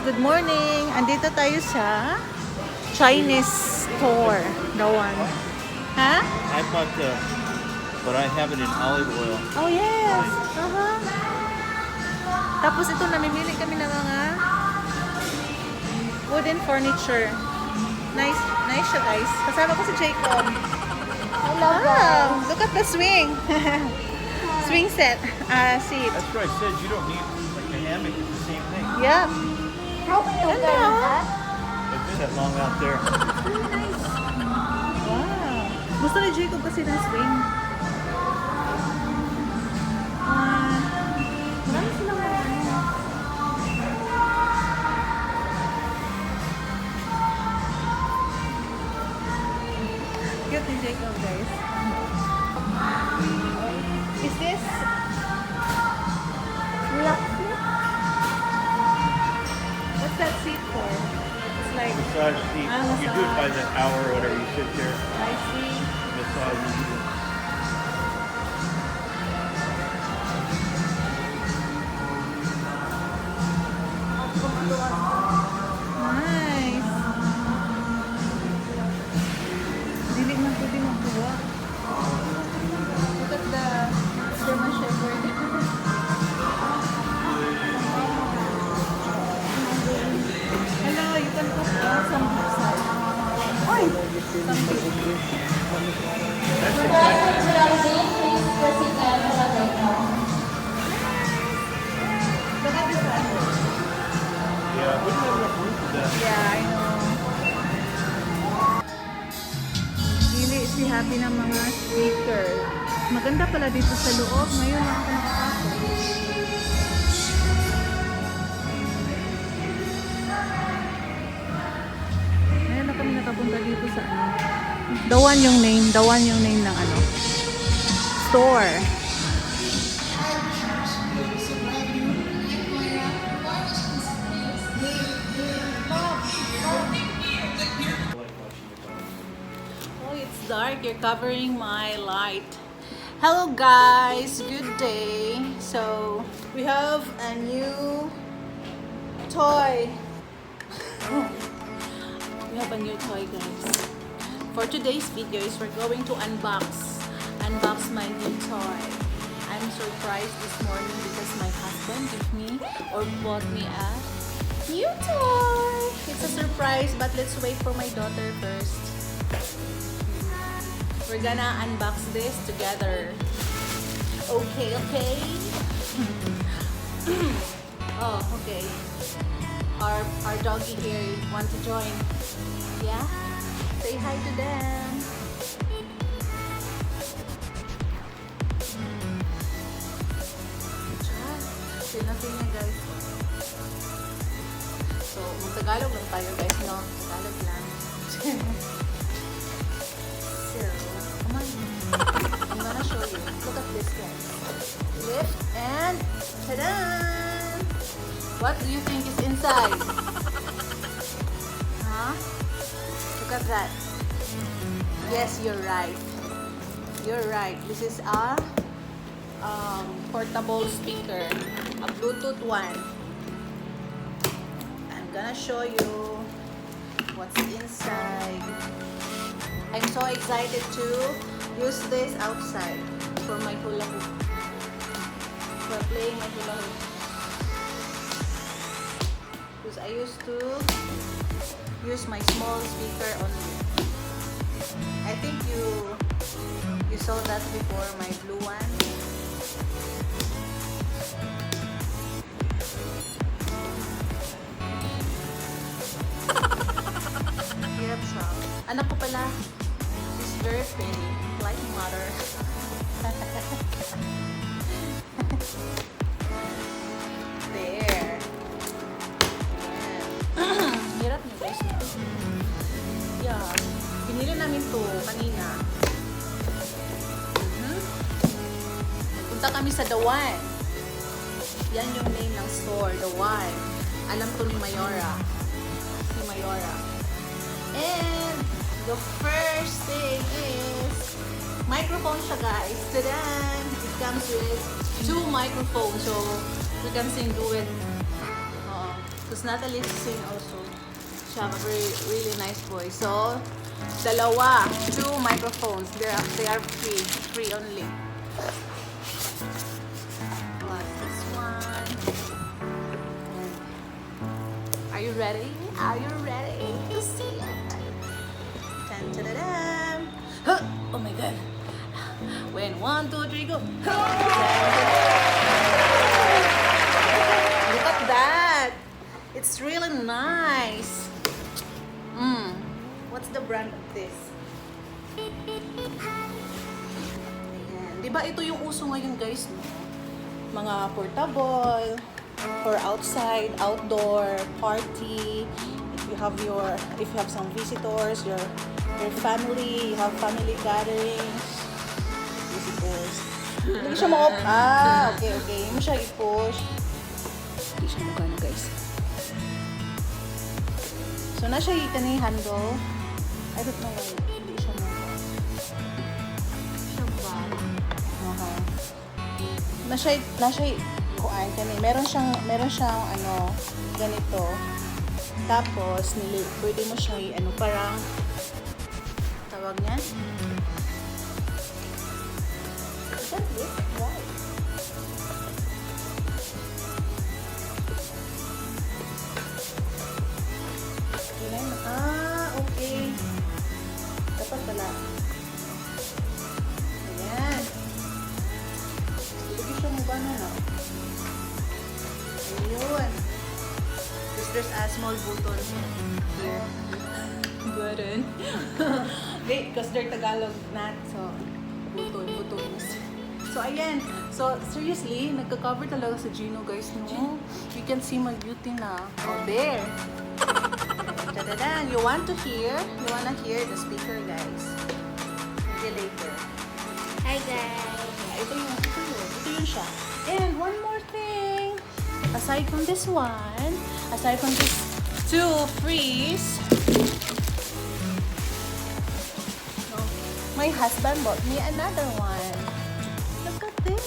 Good morning! Andito tayo sa Chinese store. The one. Ha? I bought but I have it in olive oil. Oh yes! Tapos ito, namimili kami ng mga wooden furniture. Nice siya guys. Kasama ko si Jacob. Wow! Look at the swing! Swing set. Seat. That's what I said. You don't need like a hammock. It's the same thing. Yep. How can you get that? It's that long out there. Wow. Gusto ni Jacob kasi ng swing. Marami silang mga ano. Cute ni Jacob, guys. Is this what's that seat for? It's like Massage seat. You do it by the hour or whatever. You sit there, I see. massage. Nice. Dili man pwede magbuwa. Look at the German Shepherd. Hello, you can cook some beef. Oy! Some beef. Look at this one. Yeah, we don't have enough room for that. Yeah, I know. Pili si Happy ng mga speaker. Maganda pala dito sa loob. Ngayon lang ako nakakapos. Ngayon na kami nakapunta dito sa ano. The one yung name ng ano. Store. Oh, it's dark. You're covering my light. Hello guys, good day. So, we have a new toy. We have a new toy, guys. For today's video is we're going to unbox my new toy. I'm surprised this morning because my husband gave me or bought me a new toy. It's a surprise, but let's wait for my daughter first. We're gonna unbox this together. Okay. Oh, okay. Our doggy here want to join. Yeah? Say hi to them. Sila guys. So, mag-Tagalog lang tayo guys, no? Tagalog lang. So, come on. I'm gonna show you. Look at this guys. Lift and ta-da! What do you think is inside? Huh? Look at that. Yes, you're right. You're right. This is a portable speaker. A Bluetooth one. I'm gonna show you what's inside. I'm so excited to use this outside for my hula hoop. For playing my hula hoop. Because I used to use my small speaker only. I think you saw that before, my blue one. Hirap siya. Anak ko pala. She's very pretty. Like mother. There. Ayan. Hirap niyo guys. Yeah. Pinili namin to kanina. Punta kami sa The One. Yan yung name ng store, The One. Alam to ni Mayora. Si Mayora. And the first thing is microphone siya guys. Tadan! It comes with 2 microphones. So, we can sing duet. Because Natalie sing also. She have a very, really nice voice. So, dalawa, 2 microphones. They are free only. Plus this one. Are you ready? Are you ready to see it? Dun, dun, dun, dun. Huh! Oh my god. When 1, 2, 3, go. Dun, dun, dun. Look at that. It's really nice. What's the brand of this? Ayan. Diba ito yung uso ngayon guys, no? Mga portable, for outside, outdoor, party. If you have some visitors, your family, you have family gatherings. Visitors. Hindi siya ma-off. Okay. Hindi mo siya i-push. Hindi siya magano guys. So, nasa yung kanina handle. I don't know why. Hindi siya mo. Siya ba? Nasa kuan kanina. Meron siyang ano, ganito. Tapos, pwede mo siyang parang tawag niyan? Is that it? Why? Okay. Dapat pala. Ayan. Ilagay siya mo ba na? Ayun. There's a small button here. Button. Because they're Tagalog not. So, buttons. So, ayan. So, seriously, nagka-cover talaga sa Gino, guys, no? You can see my beauty na. Oh, there. Da-da-da. You wanna hear the speaker, guys. Okay, later. Hi guys. Ito yun siya. And one more thing. Aside from this one, aside from these 2 frees, my husband bought me another one. Look at this.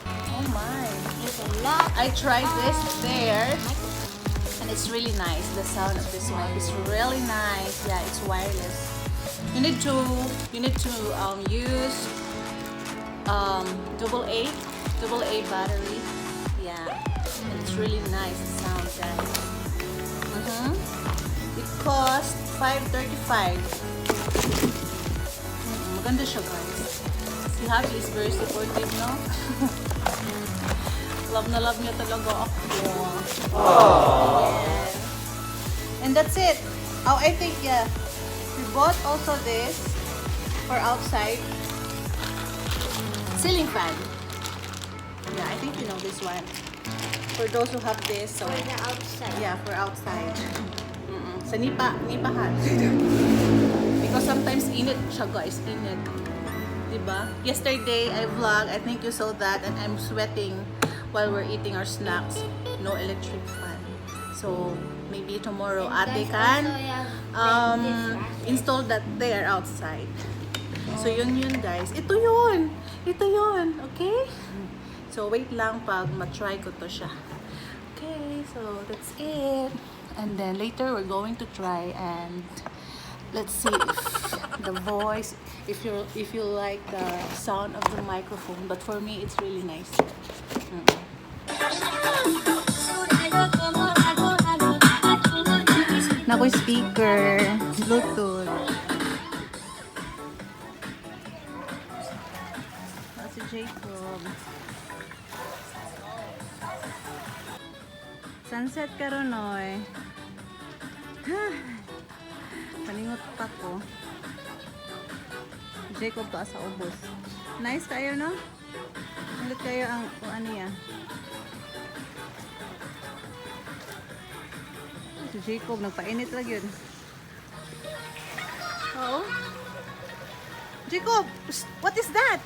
Oh my. There's a lot. I tried this there. And it's really nice. The sound of this one is really nice. Yeah, it's wireless. You need to use AA battery. Yeah, and it's really nice sound, guys. It cost $5.35. Maganda siya, guys. Si Happy is very supportive, no? Love na love niya talaga ako. Yes. And that's it. Oh, I think, yeah. We bought also this for outside. Ceiling fan. Yeah, I think you know this one. For those who have this. So, For the outside. yeah, for outside. Sa nipahan. Because sometimes init siya, guys. Init. Diba? Yesterday, I vlogged. I think you saw that. And I'm sweating while we're eating our snacks. No electric fan. So, maybe tomorrow ate can install that there outside. So, yun guys. Ito yun. Okay? So, wait lang pag matry ko to siya. Okay, so that's it. And then later we're going to try and let's see if the voice, if you like the sound of the microphone. But for me, it's really nice. Nakoy speaker, Bluetooth. Si Jacob. Sunset karon oy. Paningot pa ko. Jacob to asa ubos. Nice kayo, no? Ulit kayo ang ano yan. Si Jacob, nagpainit lang yun. Oo. Jacob, what is that?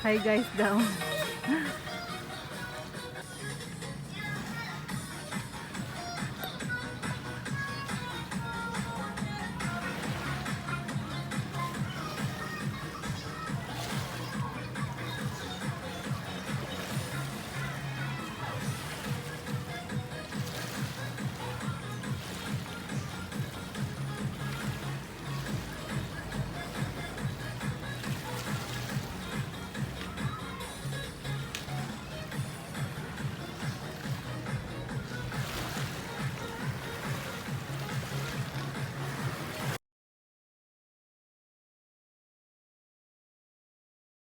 Hi guys daw.